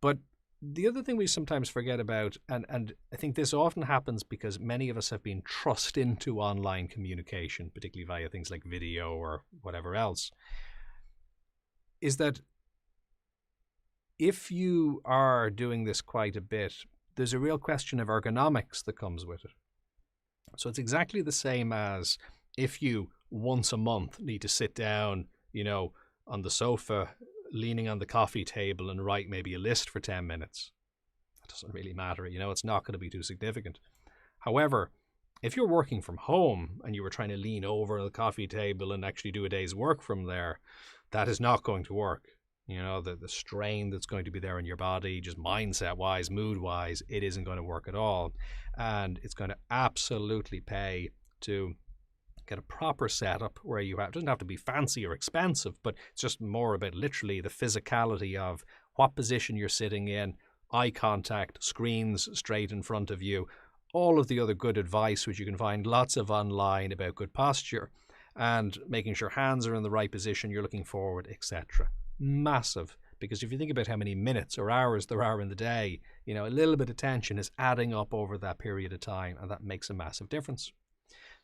But the other thing we sometimes forget about, and I think this often happens because many of us have been thrust into online communication, particularly via things like video or whatever else, is that if you are doing this quite a bit, there's a real question of ergonomics that comes with it. So it's exactly the same as if you once a month need to sit down, on the sofa, leaning on the coffee table and write maybe a list for 10 minutes. That doesn't really matter. It's not going to be too significant. However, if you're working from home and you were trying to lean over the coffee table and actually do a day's work from there, that is not going to work. The strain that's going to be there in your body, just mindset-wise, mood-wise, it isn't going to work at all. And it's going to absolutely pay to get a proper setup where it doesn't have to be fancy or expensive, but it's just more about literally the physicality of what position you're sitting in, eye contact, screens straight in front of you, all of the other good advice which you can find lots of online about good posture, and making sure hands are in the right position, you're looking forward, etc. Massive, because if you think about how many minutes or hours there are in the day, a little bit of tension is adding up over that period of time, and that makes a massive difference.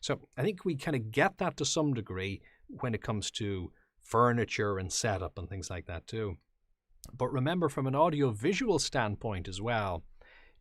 So I think we kind of get that to some degree when it comes to furniture and setup and things like that too. But remember, from an audio-visual standpoint as well,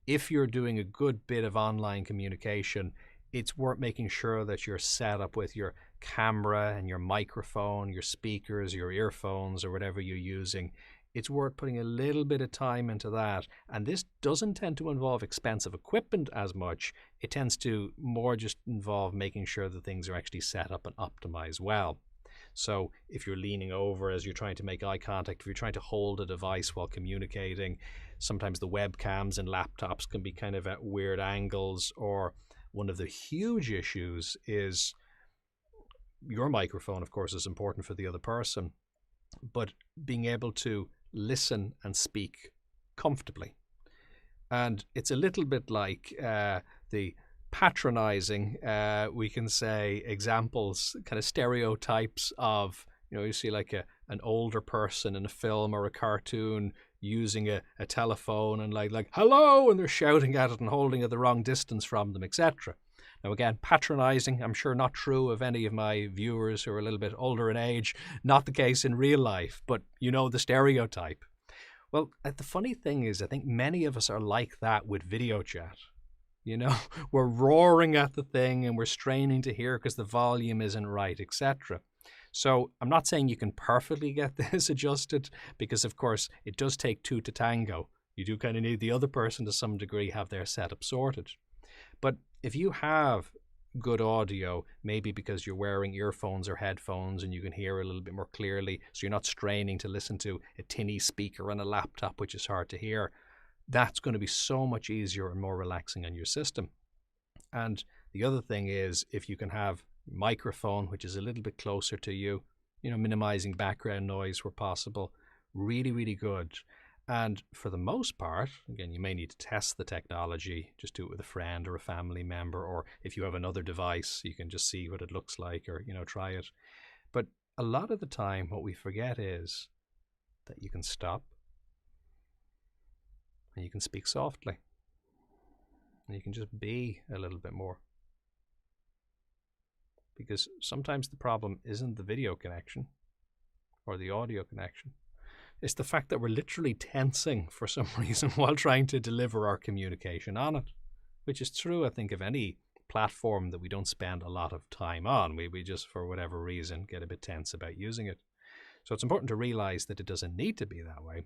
if you're doing a good bit of online communication, it's worth making sure that you're set up with your camera and your microphone, your speakers, your earphones, or whatever you're using. It's worth putting a little bit of time into that. And this doesn't tend to involve expensive equipment as much. It tends to more just involve making sure that things are actually set up and optimized well. So if you're leaning over as you're trying to make eye contact, if you're trying to hold a device while communicating, sometimes the webcams and laptops can be kind of at weird angles, or one of the huge issues is your microphone, of course, is important for the other person, but being able to listen and speak comfortably. And it's a little bit like the patronizing, we can say examples, kind of stereotypes of, you see like an older person in a film or a cartoon using a telephone and like hello, and they're shouting at it and holding it the wrong distance from them, etc. Now again, patronizing, I'm sure not true of any of my viewers who are a little bit older in age, not the case in real life, but the stereotype. Well, the funny thing is, I think many of us are like that with video chat. We're roaring at the thing and we're straining to hear because the volume isn't right, etc. So I'm not saying you can perfectly get this adjusted, because of course it does take two to tango. You do kind of need the other person to some degree have their setup sorted. But if you have good audio, maybe because you're wearing earphones or headphones and you can hear a little bit more clearly, so you're not straining to listen to a tinny speaker on a laptop, which is hard to hear, that's going to be so much easier and more relaxing on your system. And the other thing is, if you can have a microphone which is a little bit closer to you, minimizing background noise where possible, really, really good. And for the most part, again, you may need to test the technology, just do it with a friend or a family member, or if you have another device, you can just see what it looks like, or, try it. But a lot of the time, what we forget is that you can stop and you can speak softly and you can just be a little bit more. Because sometimes the problem isn't the video connection or the audio connection. It's the fact that we're literally tensing for some reason while trying to deliver our communication on it, which is true, I think, of any platform that we don't spend a lot of time on. We just, for whatever reason, get a bit tense about using it. So it's important to realize that it doesn't need to be that way.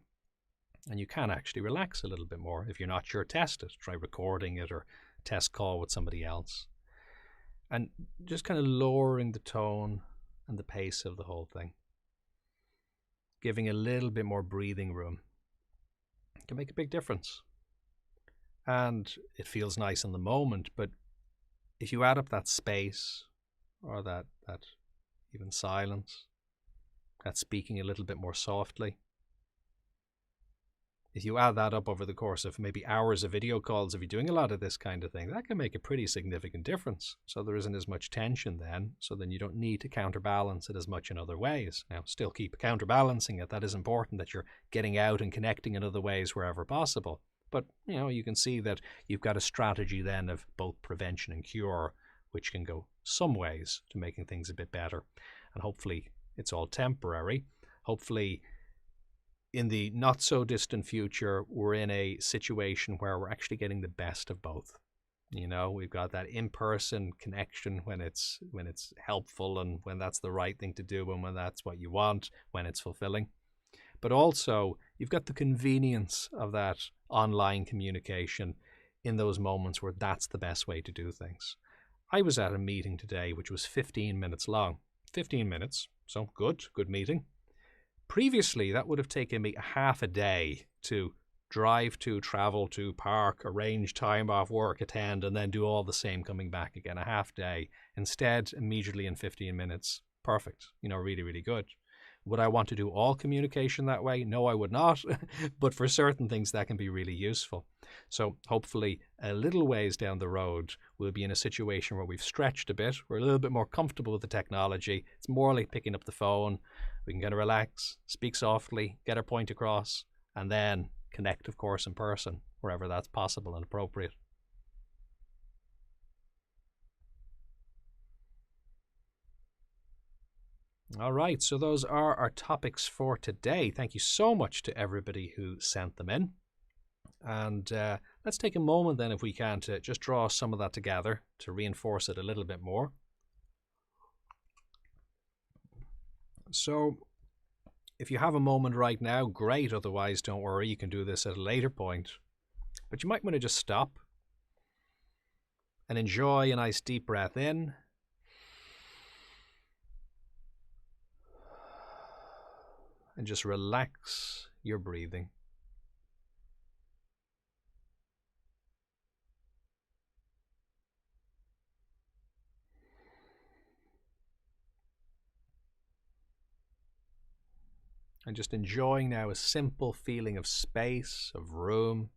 And you can actually relax a little bit more. If you're not sure, test it. Try recording it or test call with somebody else. And just kind of lowering the tone and the pace of the whole thing. Giving a little bit more breathing room can make a big difference. And it feels nice in the moment, but if you add up that space or that even silence, that speaking a little bit more softly, if you add that up over the course of maybe hours of video calls, if you're doing a lot of this kind of thing, that can make a pretty significant difference. So there isn't as much tension then, so then you don't need to counterbalance it as much in other ways. Now, still keep counterbalancing it. That is important, that you're getting out and connecting in other ways wherever possible. But, you can see that you've got a strategy then of both prevention and cure, which can go some ways to making things a bit better. And hopefully it's all temporary. Hopefully in the not so distant future, we're in a situation where we're actually getting the best of both. We've got that in-person connection when it's helpful and when that's the right thing to do and when that's what you want, when it's fulfilling. But also, you've got the convenience of that online communication in those moments where that's the best way to do things. I was at a meeting today which was 15 minutes long. 15 minutes, so good meeting. Previously, that would have taken me half a day to drive to, travel to, park, arrange time off work, attend, and then do all the same coming back again, a half day. Instead, immediately in 15 minutes, perfect, really, really good. Would I want to do all communication that way? No, I would not. But for certain things, that can be really useful. So hopefully a little ways down the road, we'll be in a situation where we've stretched a bit. We're a little bit more comfortable with the technology. It's more like picking up the phone. We can kind of relax, speak softly, get our point across, and then connect, of course, in person, wherever that's possible and appropriate. All right, so those are our topics for today. Thank you so much to everybody who sent them in. And let's take a moment then, if we can, to just draw some of that together to reinforce it a little bit more. So if you have a moment right now, great. Otherwise, don't worry. You can do this at a later point. But you might want to just stop and enjoy a nice deep breath in. And just relax your breathing. And just enjoying now a simple feeling of space, of room,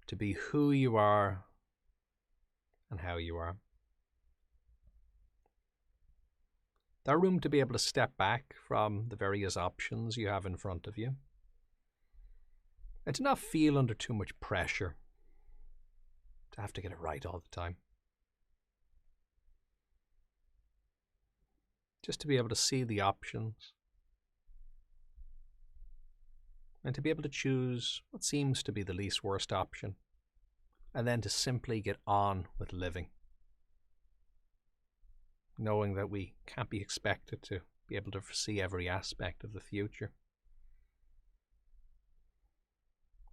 to be who you are and how you are. That room to be able to step back from the various options you have in front of you, and to not feel under too much pressure to have to get it right all the time. Just to be able to see the options and to be able to choose what seems to be the least worst option, and then to simply get on with living, knowing that we can't be expected to be able to foresee every aspect of the future.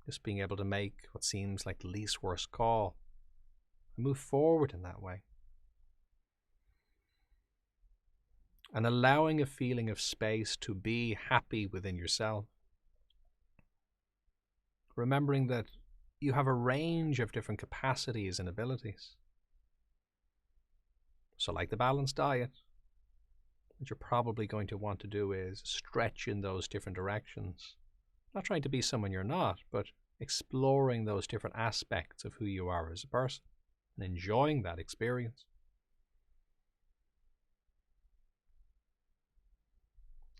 Just being able to make what seems like the least worst call and move forward in that way. And allowing a feeling of space to be happy within yourself. Remembering that you have a range of different capacities and abilities. So like the balanced diet, what you're probably going to want to do is stretch in those different directions. Not trying to be someone you're not, but exploring those different aspects of who you are as a person and enjoying that experience.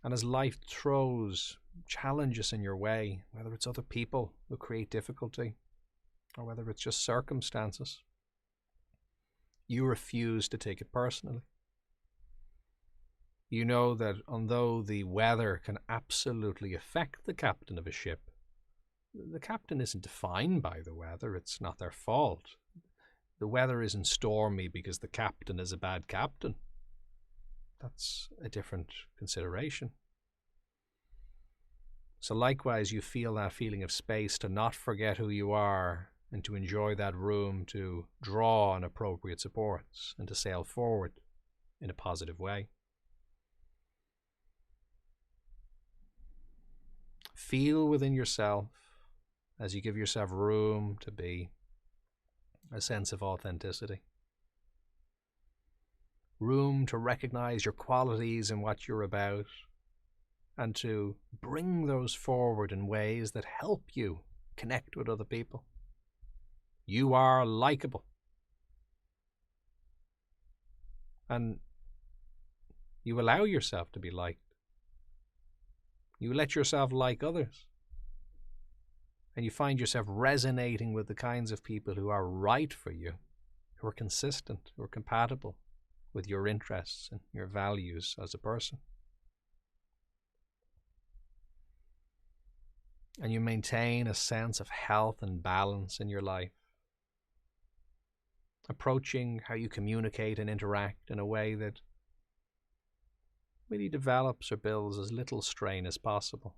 And as life throws challenges in your way, whether it's other people who create difficulty or whether it's just circumstances, you refuse to take it personally. You know that although the weather can absolutely affect the captain of a ship, the captain isn't defined by the weather. It's not their fault. The weather isn't stormy because the captain is a bad captain. That's a different consideration. So likewise, you feel that feeling of space to not forget who you are and to enjoy that room to draw on appropriate supports and to sail forward in a positive way. Feel within yourself, as you give yourself room to be, a sense of authenticity. Room to recognize your qualities and what you're about, and to bring those forward in ways that help you connect with other people. You are likable. And you allow yourself to be liked. You let yourself like others. And you find yourself resonating with the kinds of people who are right for you, who are consistent, who are compatible with your interests and your values as a person. And you maintain a sense of health and balance in your life, approaching how you communicate and interact in a way that really develops or builds as little strain as possible,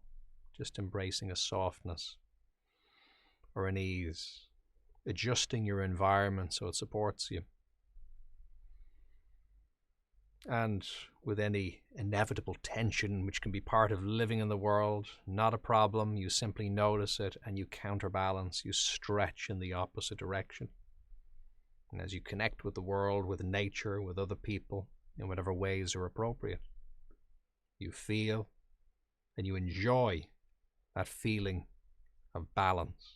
just embracing a softness or an ease, adjusting your environment so it supports you. And with any inevitable tension, which can be part of living in the world, not a problem. You simply notice it and you counterbalance, you stretch in the opposite direction. And as you connect with the world, with nature, with other people, in whatever ways are appropriate, you feel and you enjoy that feeling of balance.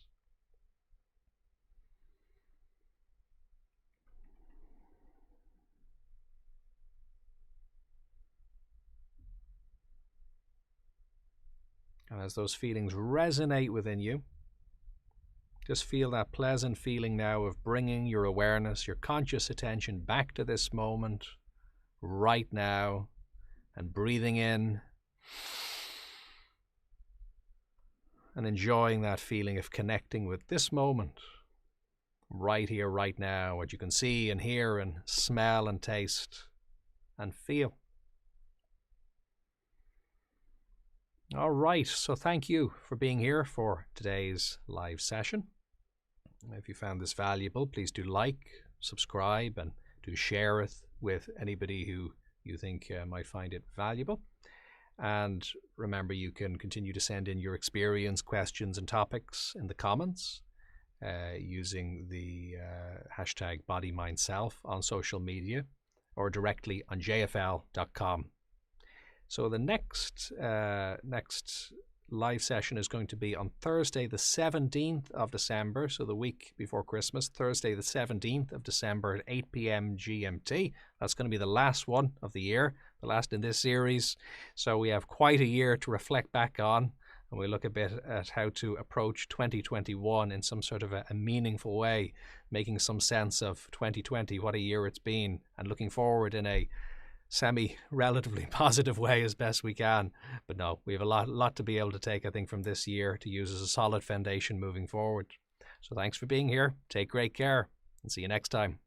And as those feelings resonate within you, just feel that pleasant feeling now of bringing your awareness, your conscious attention back to this moment, right now, and breathing in and enjoying that feeling of connecting with this moment, right here, right now, what you can see and hear and smell and taste and feel. All right, so thank you for being here for today's live session. If you found this valuable, please do like, subscribe, and do share it with anybody who you think might find it valuable. And remember, you can continue to send in your experience, questions, and topics in the comments using the hashtag bodymindself on social media or directly on jfl.com. So the next live session is going to be on Thursday, the 17th of December, so the week before Christmas, Thursday, the 17th of December at 8 p.m. GMT. That's going to be the last one of the year, the last in this series. So we have quite a year to reflect back on, and we look a bit at how to approach 2021 in some sort of a meaningful way, making some sense of 2020, what a year it's been, and looking forward in a relatively positive way as best we can. But no, we have a lot to be able to take, I think, from this year to use as a solid foundation moving forward. So thanks for being here. Take great care and see you next time.